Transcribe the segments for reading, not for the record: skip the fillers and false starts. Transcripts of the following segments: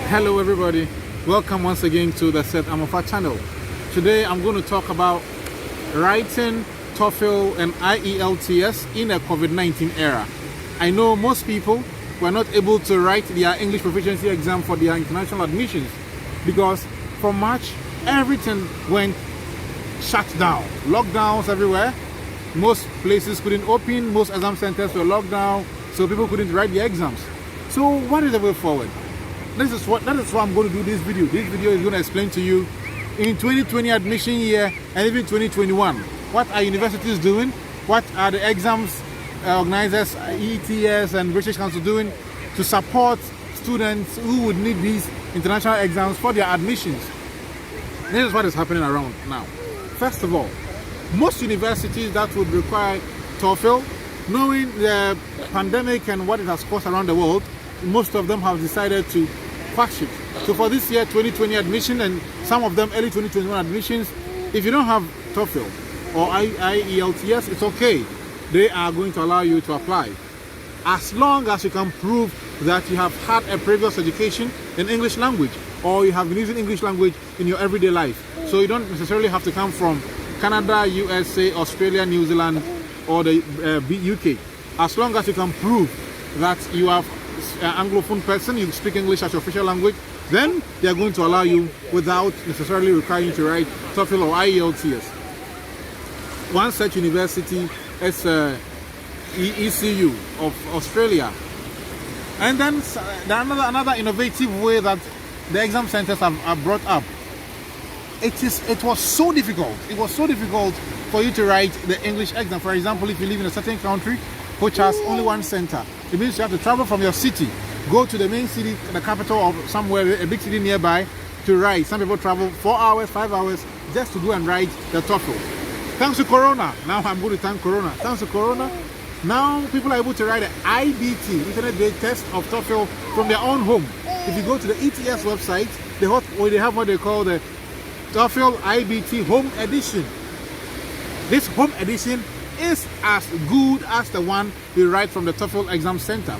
Hello everybody, welcome once again to the Seth Amofah channel. Today I'm going to talk about writing TOEFL and IELTS in a COVID-19 era. I know most people were not able to write their English proficiency exam for their international admissions because from March everything went shut down. Lockdowns everywhere. Most places couldn't open, most exam centers were locked down, so people couldn't write their exams. So what is the way forward? That is why I'm going to do this video. This video is going to explain to you in 2020 admission year and even 2021, what are universities doing? What are the exams organizers, ETS and British Council doing to support students who would need these international exams for their admissions? This is what is happening around now. First of all, most universities that would require TOEFL, knowing the pandemic and what it has caused around the world, most of them have decided to quash it. So for this year 2020 admission and some of them early 2021 admissions, if you don't have TOEFL or IELTS, it's okay. They are going to allow you to apply as long as you can prove that you have had a previous education in English language or you have been using English language in your everyday life. So you don't necessarily have to come from Canada, USA, Australia, New Zealand or the UK. As long as you can prove that you have Anglophone person, you speak English as your official language, then they are going to allow you without necessarily requiring you to write TOEFL or IELTS. One such university is ECU of Australia. And then another innovative way that the exam centers have brought up. It was so difficult. It was so difficult for you to write the English exam. For example, if you live in a certain country which has only one center, it means you have to travel from your city, go to the main city, the capital of somewhere, a big city nearby, to write. Some people travel 4 hours, 5 hours just to go and write the TOEFL. Thanks to Corona, now I'm going to thank Corona. Thanks to Corona, now people are able to write an iBT, internet-based test of TOEFL from their own home. If you go to the ETS website, they have what they call the TOEFL iBT Home Edition. This Home Edition is as good as the one you write from the TOEFL exam center,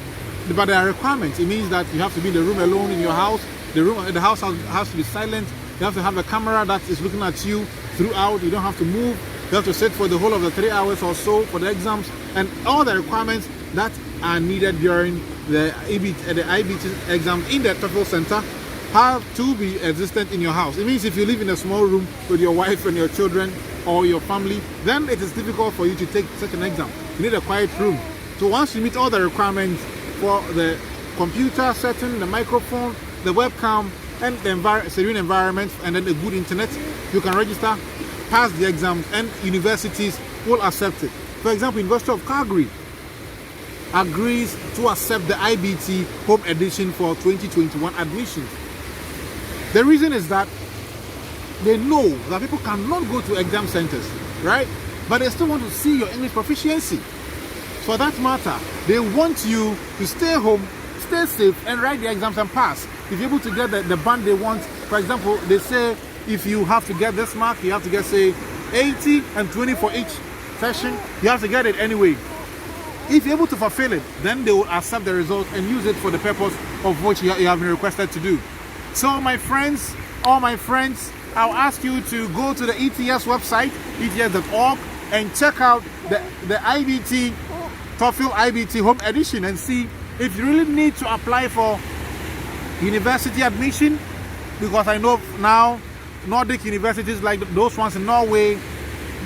but there are requirements. It means that you have to be in the room alone in your house. The house has to be silent. You have to have a camera that is looking at you throughout. You don't have to move. You have to sit for the whole of the 3 hours or so for the exams, and all the requirements that are needed during the IBT exam in the TOEFL center have to be existent in your house. It means if you live in a small room with your wife and your children or your family, then it is difficult for you to take such an exam. You need a quiet room. So once you meet all the requirements for the computer setting, the microphone, the webcam, and the serene environment, and then a good internet, you can register, pass the exam, and universities will accept it. For example, University of Calgary agrees to accept the iBT Home Edition for 2021 admissions. The reason is that they know that people cannot go to exam centers, right? But they still want to see your English proficiency. For that matter, they want you to stay home, stay safe, and write the exams and pass. If you're able to get the band they want, for example, they say if you have to get this mark, you have to get, say, 80 and 20 for each session, you have to get it anyway. If you're able to fulfill it, then they will accept the result and use it for the purpose of which you have been requested to do. So my friends, all my friends, I'll ask you to go to the ETS website, ets.org, and check out the iBT, TOEFL iBT Home Edition and see if you really need to apply for university admission, because I know now Nordic universities like those ones in Norway,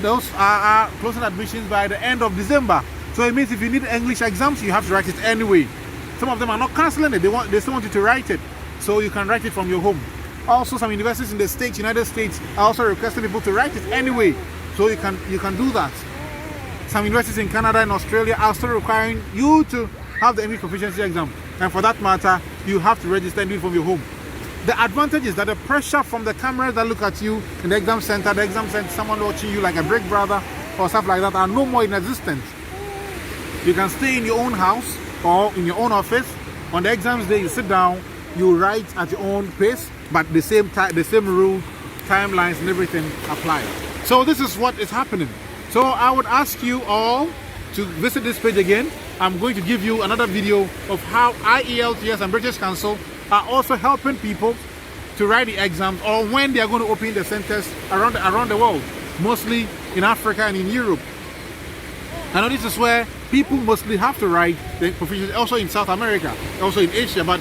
those are closing admissions by the end of December. So it means if you need English exams, you have to write it anyway. Some of them are not cancelling it, they still want you to write it, so you can write it from your home. Also, some universities in the States, United States, are also requesting people to write it anyway, so you can do that. Some universities in Canada and Australia are still requiring you to have the English proficiency exam, and for that matter, you have to register and do it from your home. The advantage is that the pressure from the cameras that look at you in the exam center, someone watching you like a Big Brother or stuff like that, are no more in existence. You can stay in your own house or in your own office. On the exams day, you sit down, you write at your own pace, but the same rule, timelines and everything apply. So this is what is happening. So I would ask you all to visit this page again I'm going to give you another video of how IELTS and British Council are also helping people to write the exams, or when they are going to open the centers around the world, mostly in Africa and in Europe. I know this is where people mostly have to write the proficiency, also in South America, also in Asia. But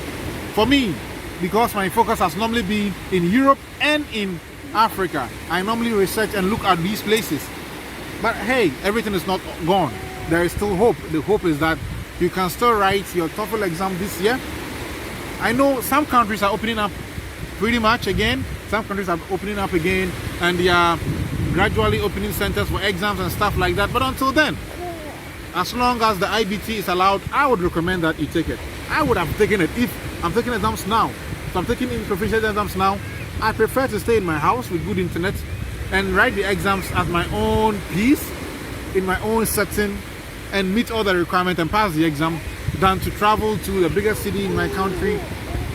for me, because my focus has normally been in Europe and in Africa, I normally research and look at these places. But hey, everything is not gone. There is still hope. The hope is that you can still write your TOEFL exam this year. I know some countries are opening up pretty much again. Some countries are opening up again, and they are gradually opening centers for exams and stuff like that. But until then, as long as the iBT is allowed, I would recommend that you take it. I would have taken it if I'm taking exams now. If I'm taking in proficiency exams now, I prefer to stay in my house with good internet and write the exams at my own pace, in my own setting, and meet all the requirements and pass the exam, than to travel to the biggest city in my country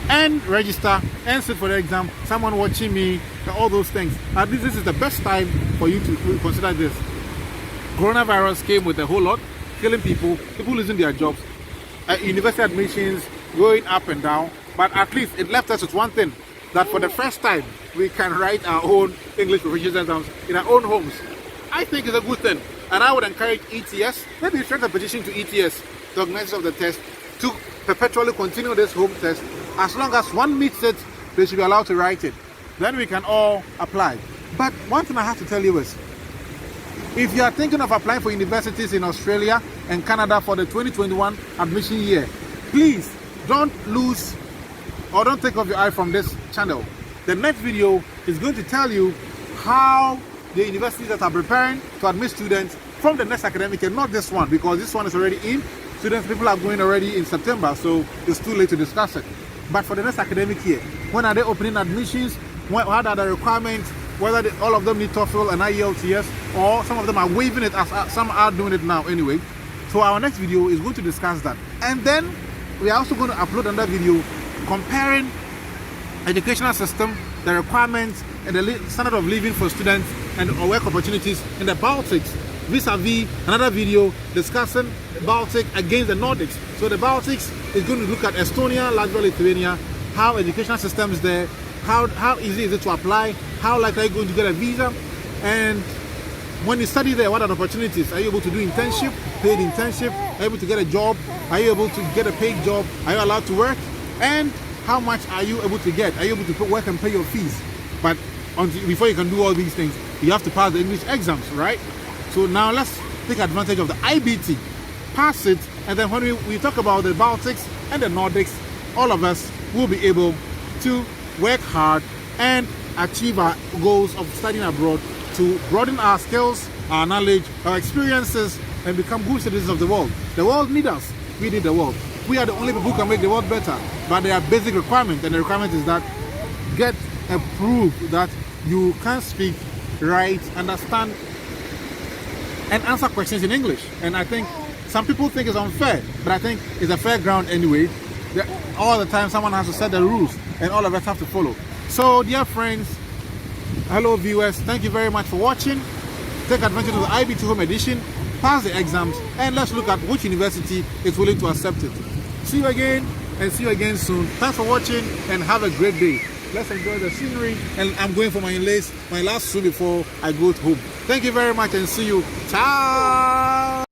and register and sit for the exam, someone watching me, all those things. At least this is the best time for you to consider this. Coronavirus came with a whole lot, killing people losing their jobs, university admissions going up and down, but at least it left us with one thing, that for the first time we can write our own English proficiency exams in our own homes. I think it's a good thing, and I would encourage ETS, maybe you send a petition to ETS, the organizers of the test, to perpetually continue this home test. As long as one meets it, they should be allowed to write it. Then we can all apply. But one thing I have to tell you is, if you are thinking of applying for universities in Australia and Canada for the 2021 admission year, please don't lose or don't take off your eye from this channel. The next video is going to tell you how the universities that are preparing to admit students from the next academic year, not this one, because this one is already in. People are going already in September, so it's too late to discuss it. But for the next academic year, when are they opening admissions? What are the requirements? Whether all of them need TOEFL and IELTS, or some of them are waiving it, as some are doing it now anyway. So our next video is going to discuss that. And then we are also going to upload another video comparing educational system, the requirements, and the standard of living for students and work opportunities in the Baltics, vis-a-vis another video discussing the Baltic against the Nordics. So the Baltics is going to look at Estonia, Latvia, Lithuania, how educational system is there, how easy is it to apply, how likely are you going to get a visa, and when you study there, what are the opportunities? Are you able to do internship, paid internship? Are you able to get a job? Are you able to get a paid job? Are you allowed to work? And how much are you able to get? Are you able to work and pay your fees? But before you can do all these things, you have to pass the English exams, right? So now let's take advantage of the iBT, pass it, and then when we talk about the Baltics and the Nordics, all of us will be able to work hard and achieve our goals of studying abroad, to broaden our skills, our knowledge, our experiences, and become good citizens of the world. The world needs us. We need the world. We are the only people who can make the world better. But there are basic requirements, and the requirement is that get a proof that you can speak, write, understand, and answer questions in English. And I think some people think it's unfair, but I think it's a fair ground anyway. All the time someone has to set the rules, and all of us have to follow. So dear friends, hello viewers, thank you very much for watching. Take advantage of the iBT Home Edition, pass the exams, and let's look at which university is willing to accept it. See you again, and see you again soon. Thanks for watching, and have a great day. Let's enjoy the scenery, and I'm going for my last swim before I go home. Thank you very much, and see you. Ciao!